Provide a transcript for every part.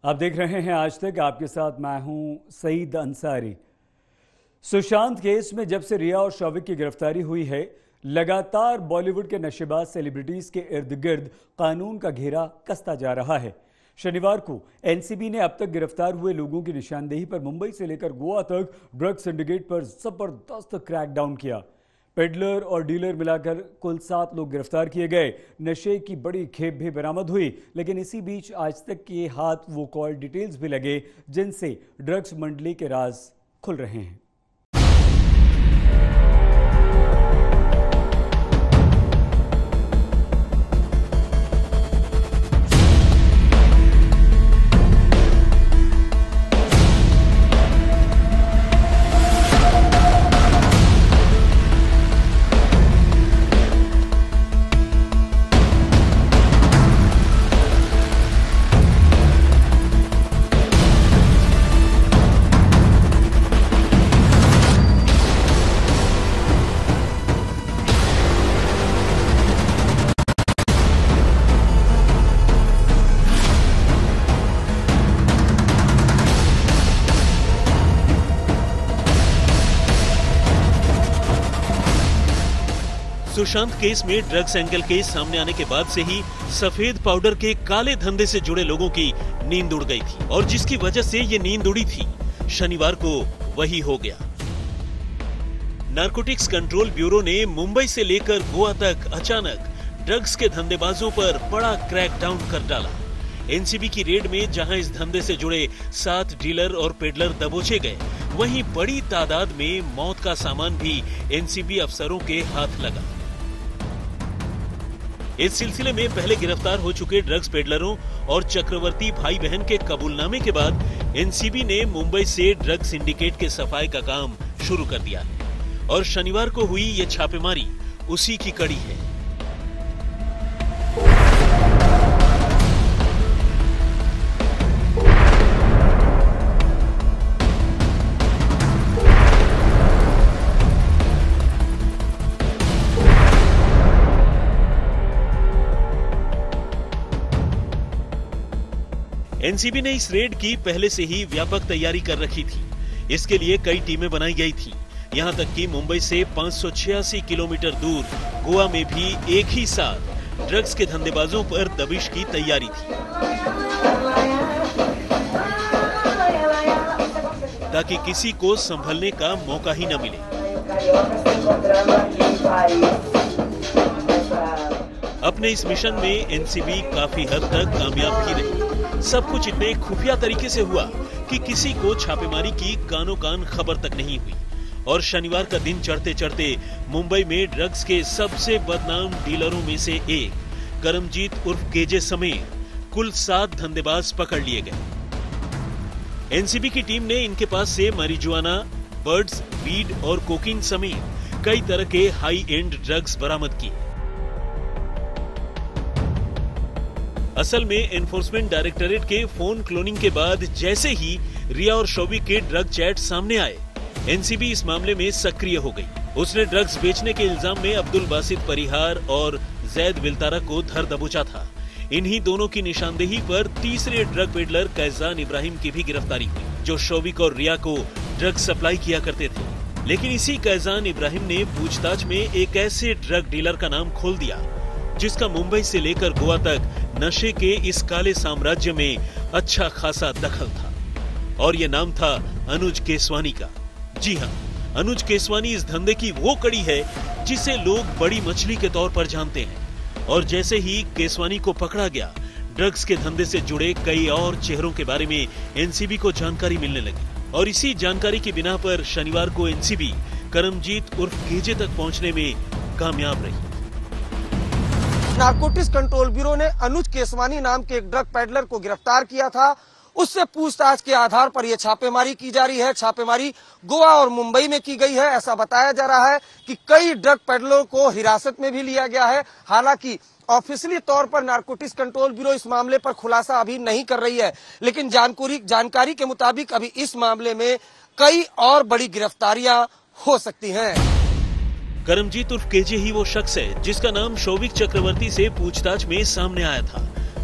आप देख रहे हैं आज तक। आपके साथ मैं हूं सईद अंसारी। सुशांत केस में जब से रिया और शौविक की गिरफ्तारी हुई है, लगातार बॉलीवुड के नशेबाज सेलिब्रिटीज के इर्द गिर्द कानून का घेरा कसता जा रहा है। शनिवार को एनसीबी ने अब तक गिरफ्तार हुए लोगों की निशानदेही पर मुंबई से लेकर गोवा तक ड्रग सिंडिकेट पर जबरदस्त क्रैकडाउन किया। पेडलर और डीलर मिलाकर कुल 7 लोग गिरफ्तार किए गए। नशे की बड़ी खेप भी बरामद हुई, लेकिन इसी बीच आज तक के हाथ वो कॉल डिटेल्स भी लगे जिनसे ड्रग्स मंडली के राज खुल रहे हैं। सुशांत केस में ड्रग्स एंगल केस सामने आने के बाद से ही सफेद पाउडर के काले धंधे से जुड़े लोगों की नींद उड़ गई थी, और जिसकी वजह से ये नींद उड़ी थी, शनिवार को वही हो गया। नारकोटिक्स कंट्रोल ब्यूरो ने मुंबई से लेकर गोवा तक अचानक ड्रग्स के धंधेबाजों पर बड़ा क्रैकडाउन कर डाला। एनसीबी की रेड में जहां इस धंधे से जुड़े 7 डीलर और पेडलर दबोचे गए, वहीं बड़ी तादाद में मौत का सामान भी एनसीबी अफसरों के हाथ लगा। इस सिलसिले में पहले गिरफ्तार हो चुके ड्रग्स पेडलरों और चक्रवर्ती भाई बहन के कबूलनामे के बाद एनसीबी ने मुंबई से ड्रग सिंडिकेट के सफाई का काम शुरू कर दिया है, और शनिवार को हुई ये छापेमारी उसी की कड़ी है। एनसीबी ने इस रेड की पहले से ही व्यापक तैयारी कर रखी थी। इसके लिए कई टीमें बनाई गई थी। यहां तक कि मुंबई से 586 किलोमीटर दूर गोवा में भी एक ही साथ ड्रग्स के धंधेबाजों पर दबिश की तैयारी थी, ताकि किसी को संभलने का मौका ही न मिले। अपने इस मिशन में एनसीबी काफी हद तक कामयाब भी रही। सब कुछ इतने खुफिया तरीके से हुआ कि किसी को छापेमारी की कानो कान खबर तक नहीं हुई, और शनिवार का दिन चढ़ते चढ़ते मुंबई में ड्रग्स के सबसे बदनाम डीलरों में से एक करमजीत उर्फ केजे समेत कुल 7 धंधेबाज पकड़ लिए गए। एनसीबी की टीम ने इनके पास से marijuana, बर्ड्स, वीड और कोकीन समेत कई तरह के हाई एंड ड्रग्स बरामद किए। असल में एनफोर्समेंट डायरेक्टरेट के फोन क्लोनिंग के बाद जैसे ही रिया और शौविक के ड्रग चैट सामने आए, एनसीबी इस मामले में सक्रिय हो गई। उसने ड्रग्स बेचने के इल्जाम में अब्दुल बासित परिहार और जैद विल्तारा को धर दबोचा था। इन्हीं दोनों की निशानदेही पर तीसरे ड्रग पेडलर कैजान इब्राहिम की भी गिरफ्तारी हुई, जो शौविक और रिया को ड्रग सप्लाई किया करते थे। लेकिन इसी कैजान इब्राहिम ने पूछताछ में एक ऐसे ड्रग डीलर का नाम खोल दिया जिसका मुंबई से लेकर गोवा तक नशे के इस काले साम्राज्य में अच्छा खासा दखल था, और ये नाम था अनुज केसवानी का। जी हाँ, अनुज केसवानी इस धंधे की वो कड़ी है जिसे लोग बड़ी मछली के तौर पर जानते हैं। और जैसे ही केसवानी को पकड़ा गया, ड्रग्स के धंधे से जुड़े कई और चेहरों के बारे में एनसीबी को जानकारी मिलने लगी, और इसी जानकारी की बिना पर शनिवार को एनसीबी करमजीत उर्फ केजे तक पहुंचने में कामयाब रही। नारकोटिक्स कंट्रोल ब्यूरो ने अनुज केसवानी नाम के एक ड्रग पेडलर को गिरफ्तार किया था। उससे पूछताछ के आधार पर यह छापेमारी की जा रही है। छापेमारी गोवा और मुंबई में की गई है। ऐसा बताया जा रहा है कि कई ड्रग पेडलरों को हिरासत में भी लिया गया है। हालांकि ऑफिशियली तौर पर नारकोटिक्स कंट्रोल ब्यूरो इस मामले पर खुलासा अभी नहीं कर रही है, लेकिन जानकारी के मुताबिक अभी इस मामले में कई और बड़ी गिरफ्तारियां हो सकती हैं। करमजीत उर्फ केजे ही वो शख्स है जिसका नाम शौविक चक्रवर्ती से पूछताछ में सामने आया था।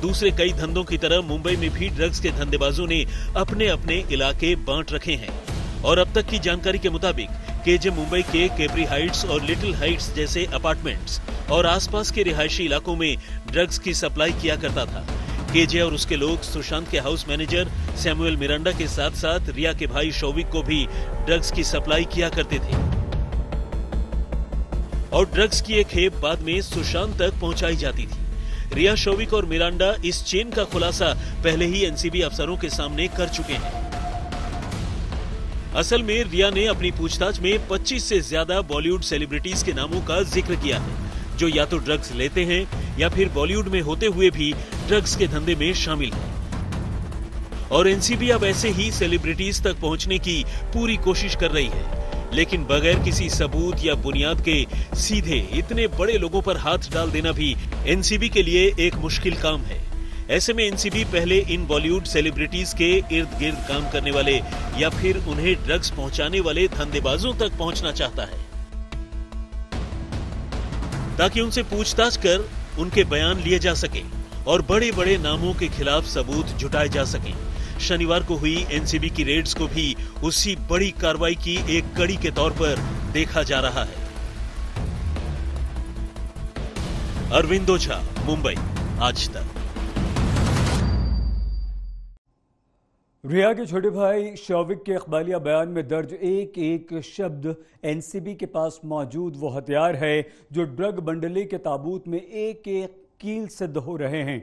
दूसरे कई धंधों की तरह मुंबई में भी ड्रग्स के धंधेबाजों ने अपने अपने इलाके बांट रखे हैं और अब तक की जानकारी के मुताबिक केजे मुंबई के कैप्री हाइट्स और लिटिल हाइट्स जैसे अपार्टमेंट्स और आसपास के रिहायशी इलाकों में ड्रग्स की सप्लाई किया करता था। केजे और उसके लोग सुशांत के हाउस मैनेजर सैमुअल मिरांडा के साथ साथ रिया के भाई शौविक को भी ड्रग्स की सप्लाई किया करते थे और ड्रग्स की एक खेप बाद में सुशांत तक पहुंचाई जाती थी। रिया, शौविक और मिरांडा इस चेन का खुलासा पहले ही एनसीबी अफसरों के सामने कर चुके हैं। असल में रिया ने अपनी पूछताछ में 25 से ज्यादा बॉलीवुड सेलिब्रिटीज के नामों का जिक्र किया है जो या तो ड्रग्स लेते हैं या फिर बॉलीवुड में होते हुए भी ड्रग्स के धंधे में शामिल हैं। और एनसीबी अब ऐसे ही सेलिब्रिटीज तक पहुंचने की पूरी कोशिश कर रही है, लेकिन बगैर किसी सबूत या बुनियाद के सीधे इतने बड़े लोगों पर हाथ डाल देना भी एनसीबी के लिए एक मुश्किल काम है। ऐसे में एनसीबी पहले इन बॉलीवुड सेलिब्रिटीज के इर्द गिर्द काम करने वाले या फिर उन्हें ड्रग्स पहुंचाने वाले धंधेबाजों तक पहुंचना चाहता है ताकि उनसे पूछताछ कर उनके बयान लिए जा सके और बड़े बड़े नामों के खिलाफ सबूत जुटाए जा सके। शनिवार को हुई एनसीबी की रेड्स को भी उसी बड़ी कार्रवाई की एक कड़ी के तौर पर देखा जा रहा है। अरविंद ओझा, मुंबई, आज तक। रिया के छोटे भाई शौविक के इकबालिया बयान में दर्ज एक एक शब्द एनसीबी के पास मौजूद वो हथियार है जो ड्रग बंडली के ताबूत में एक एक कील सिद्ध हो रहे हैं।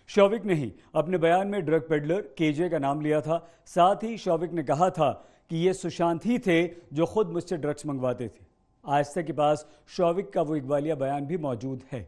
शौविक ने ही अपने बयान में ड्रग पेडलर केजे का नाम लिया था। साथ ही शौविक ने कहा था कि ये सुशांत ही थे जो खुद मुझसे ड्रग्स मंगवाते थे। आज तक के पास शौविक का वो इकबालिया बयान भी मौजूद है।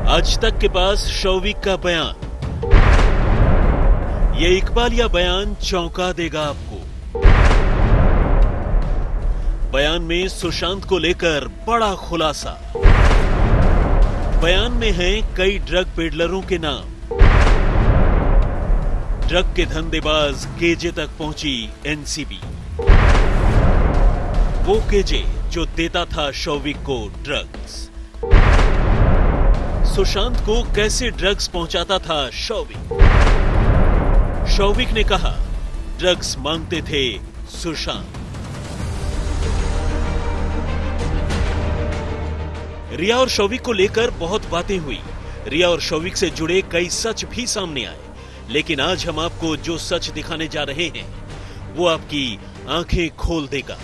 आज तक के पास शौविक का बयान। ये इकबालिया बयान चौंका देगा आपको। बयान में सुशांत को लेकर बड़ा खुलासा। बयान में हैं कई ड्रग पेडलरों के नाम। ड्रग के धंधेबाज केजे तक पहुंची एनसीबी। वो केजे जो देता था शौविक को ड्रग्स। सुशांत को कैसे ड्रग्स पहुंचाता था शौविक। शौविक ने कहा ड्रग्स मांगते थे सुशांत। रिया और शौविक को लेकर बहुत बातें हुई। रिया और शौविक से जुड़े कई सच भी सामने आए, लेकिन आज हम आपको जो सच दिखाने जा रहे हैं वो आपकी आंखें खोल देगा।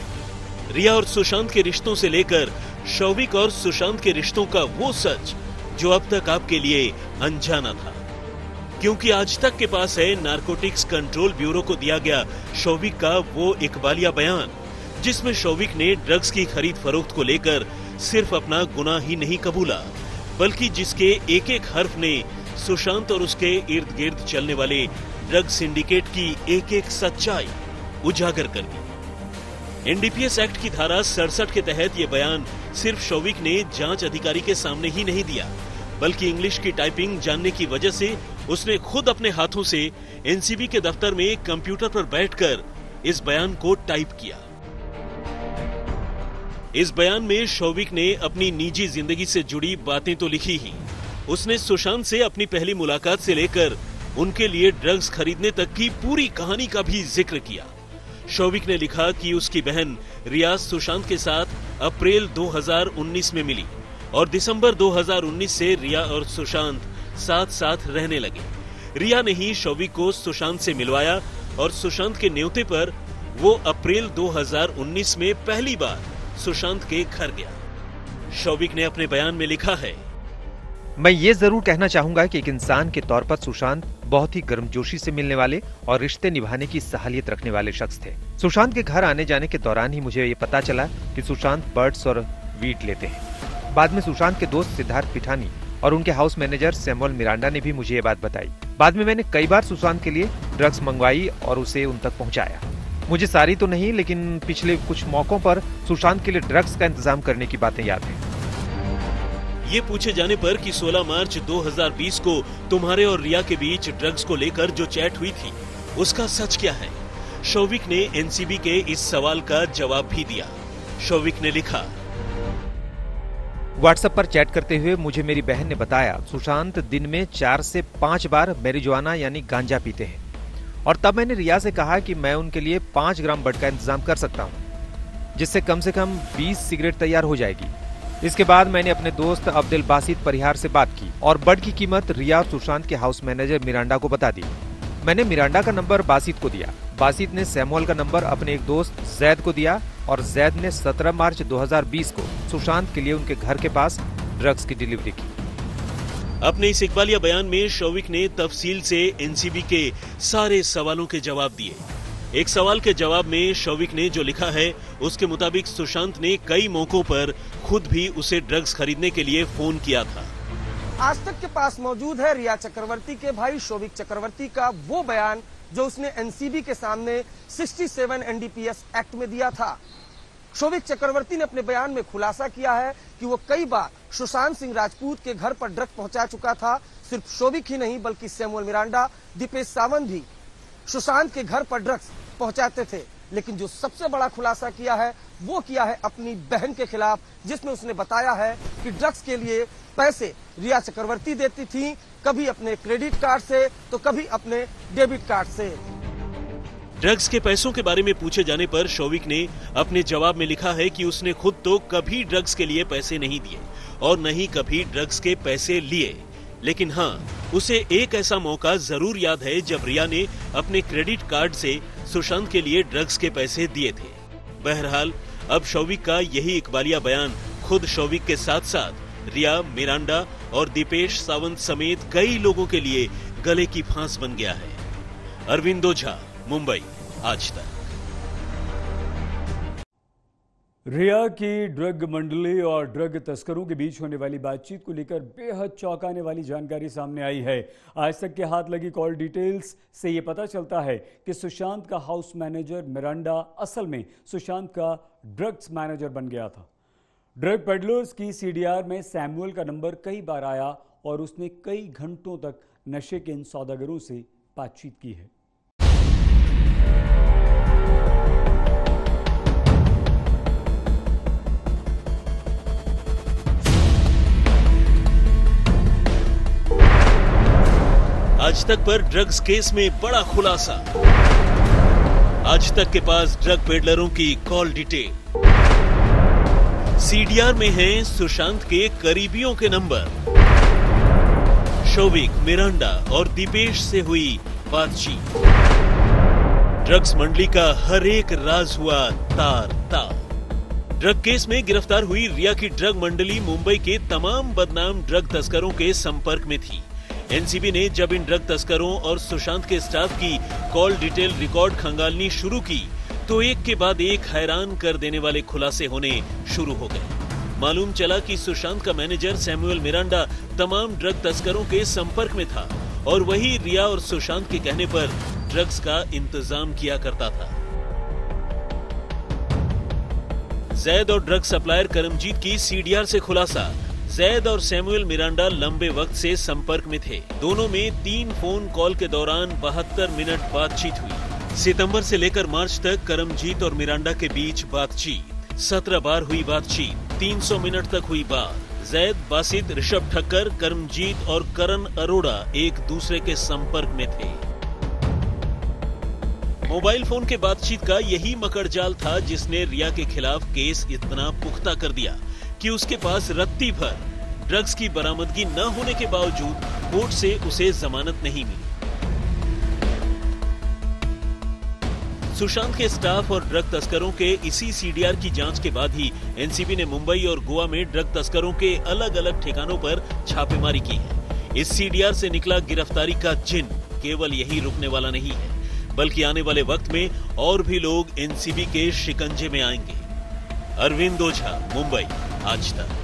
रिया और सुशांत के रिश्तों से लेकर शौविक और सुशांत के रिश्तों का वो सच जो अब तक आपके लिए अनजाना था, क्योंकि आज तक के पास है नारकोटिक्स कंट्रोल ब्यूरो को दिया गया शौविक का वो इकबालिया बयान, जिसमें शौविक ने ड्रग्स की खरीद फरोख्त को लेकर सिर्फ अपना गुनाह ही नहीं कबूला, बल्कि जिसके एक एक हर्फ ने सुशांत और उसके इर्द गिर्द चलने वाले ड्रग सिंडिकेट की एक एक सच्चाई उजागर कर दी। एनडीपीएस एक्ट की धारा 67 के तहत ये बयान सिर्फ शौविक ने जांच अधिकारी के सामने ही नहीं दिया, बल्कि इंग्लिश की टाइपिंग जानने की वजह से उसने खुद अपने हाथों से एनसीबी के दफ्तर में कंप्यूटर पर बैठकर इस बयान को टाइप किया। इस बयान में शौविक ने अपनी निजी जिंदगी से जुड़ी बातें तो लिखी ही, उसने सुशांत से अपनी पहली मुलाकात से लेकर उनके लिए ड्रग्स खरीदने तक की पूरी कहानी का भी जिक्र किया। शौविक ने लिखा कि उसकी बहन रिया सुशांत के साथ अप्रैल 2019 में मिली और दिसंबर 2019 से रिया और सुशांत साथ साथ रहने लगे। रिया ने ही शौविक को सुशांत से मिलवाया और सुशांत के न्योते पर वो अप्रैल 2019 में पहली बार सुशांत के घर गया। शौविक ने अपने बयान में लिखा है, मैं ये जरूर कहना चाहूंगा कि एक इंसान के तौर पर सुशांत बहुत ही गर्मजोशी से मिलने वाले और रिश्ते निभाने की सहालियत रखने वाले शख्स थे। सुशांत के घर आने जाने के दौरान ही मुझे ये पता चला कि सुशांत बर्ड्स और वीट लेते हैं। बाद में सुशांत के दोस्त सिद्धार्थ पिठानी और उनके हाउस मैनेजर सैमुअल मिरांडा ने भी मुझे ये बात बताई। बाद में मैंने कई बार सुशांत के लिए ड्रग्स मंगवाई और उसे उन तक पहुंचाया। मुझे सारी तो नहीं, लेकिन पिछले कुछ मौकों पर सुशांत के लिए ड्रग्स का इंतजाम करने की बातें याद हैं। ये पूछे जाने पर कि 16 मार्च 2020 को तुम्हारे और रिया के बीच ड्रग्स को लेकर जो चैट हुई थी, उसका सच क्या है, शौविक ने एनसीबी के इस सवाल का जवाब भी दिया। शौविक ने लिखा, व्हाट्सएप पर चैट करते हुए मुझे मेरी बहन ने बताया सुशांत दिन में 4 से 5 बार मैरिजुआना यानी गांजा पीते हैं, और तब मैंने रिया से कहा कि मैं उनके लिए 5 ग्राम बड का इंतजाम कर सकता हूं, जिससे कम से कम 20 सिगरेट तैयार हो जाएगी। इसके बाद मैंने अपने दोस्त अब्दुल बासित परिहार से बात की और बड की कीमत रिया और सुशांत के हाउस मैनेजर मिरांडा को बता दी। मैंने मिरांडा का नंबर बासित को दिया, बासित ने सैमुअल का नंबर अपने एक दोस्त जैद को दिया और जैद ने 17 मार्च 2020 को सुशांत के लिए उनके घर के पास ड्रग्स की डिलीवरी की। अपने इस इकबालिया बयान में शौविक ने तफसील से एनसीबी के सारे सवालों के जवाब दिए। एक सवाल के जवाब में शौविक ने जो लिखा है, उसके मुताबिक सुशांत ने कई मौकों पर खुद भी उसे ड्रग्स खरीदने के लिए फोन किया था। आज तक के पास मौजूद है रिया चक्रवर्ती के भाई शौविक चक्रवर्ती का वो बयान जो उसने एनसीबी के सामने 67 एनडीपीएस एक्ट में दिया था। शौविक चक्रवर्ती ने अपने बयान में खुलासा किया है कि वो कई बार सुशांत सिंह राजपूत के घर पर ड्रग्स पहुंचा चुका था। सिर्फ शौविक ही नहीं बल्कि सैमुअल मिरांडा, दीपेश सावंत भी सुशांत के घर पर ड्रग्स पहुंचाते थे। लेकिन जो सबसे बड़ा खुलासा किया है वो किया है अपनी बहन के खिलाफ, जिसमें उसने बताया है कि ड्रग्स के लिए पैसे रिया चक्रवर्ती देती थी, कभी अपने क्रेडिट कार्ड से तो कभी अपने डेबिट कार्ड से। ड्रग्स के पैसों के बारे में पूछे जाने पर शौविक ने अपने जवाब में लिखा है कि उसने खुद तो कभी ड्रग्स के लिए पैसे नहीं दिए और न ही कभी ड्रग्स के पैसे लिए, लेकिन हाँ, उसे एक ऐसा मौका जरूर याद है जब रिया ने अपने क्रेडिट कार्ड से सुशांत के लिए ड्रग्स के पैसे दिए थे। बहरहाल अब शौविक का यही इकबालिया बयान खुद शौविक के साथ साथ रिया, मिरांडा और दीपेश सावंत समेत कई लोगों के लिए गले की फांस बन गया है। अरविंद ओझा, मुंबई, आज तक। रिया की ड्रग मंडली और ड्रग तस्करों के बीच होने वाली बातचीत को लेकर बेहद चौंकाने वाली जानकारी सामने आई है। आज तक के हाथ लगी कॉल डिटेल्स से ये पता चलता है कि सुशांत का हाउस मैनेजर मिरांडा असल में सुशांत का ड्रग्स मैनेजर बन गया था। ड्रग पेडलर्स की सीडीआर में सैमुअल का नंबर कई बार आया और उसने कई घंटों तक नशे के इन सौदागरों से बातचीत की है। आज तक पर ड्रग्स केस में बड़ा खुलासा। आज तक के पास ड्रग पेडलरों की कॉल डिटेल। सीडीआर में हैं सुशांत के करीबियों के नंबर। शौविक, मिरांडा और दीपेश से हुई बातचीत। ड्रग्स मंडली का हर एक राज हुआ तार तार। ड्रग केस में गिरफ्तार हुई रिया की ड्रग मंडली मुंबई के तमाम बदनाम ड्रग तस्करों के संपर्क में थी। एनसीबी ने जब इन ड्रग तस्करों और सुशांत के स्टाफ की कॉल डिटेल रिकॉर्ड खंगालनी शुरू की तो एक के बाद एक हैरान कर देने वाले खुलासे होने शुरू हो गए। मालूम चला कि सुशांत का मैनेजर सैमुअल मिरांडा तमाम ड्रग तस्करों के संपर्क में था और वही रिया और सुशांत के कहने पर ड्रग्स का इंतजाम किया करता था। जैद और ड्रग सप्लायर करमजीत की सीडीआर से खुलासा। जैद और सैमुअल मिरांडा लंबे वक्त से संपर्क में थे। दोनों में 3 फोन कॉल के दौरान 72 मिनट बातचीत हुई। सितंबर से लेकर मार्च तक करमजीत और मिरांडा के बीच बातचीत 17 बार हुई बातचीत, 300 मिनट तक हुई बात। जैद, बासित, ऋषभ ठक्कर, करमजीत और करण अरोड़ा एक दूसरे के संपर्क में थे। मोबाइल फोन के बातचीत का यही मकड़जाल था जिसने रिया के खिलाफ केस इतना पुख्ता कर दिया कि उसके पास रत्ती भर ड्रग्स की बरामदगी न होने के बावजूद कोर्ट से उसे जमानत नहीं मिली। सुशांत के स्टाफ और ड्रग तस्करों के इसी सीडीआर की जांच के बाद ही एनसीबी ने मुंबई और गोवा में ड्रग तस्करों के अलग अलग ठिकानों पर छापेमारी की है। इस सीडीआर से निकला गिरफ्तारी का जिन केवल यही रुकने वाला नहीं है, बल्कि आने वाले वक्त में और भी लोग एनसीबी के शिकंजे में आएंगे। अरविंद ओझा, मुंबई, आज तक।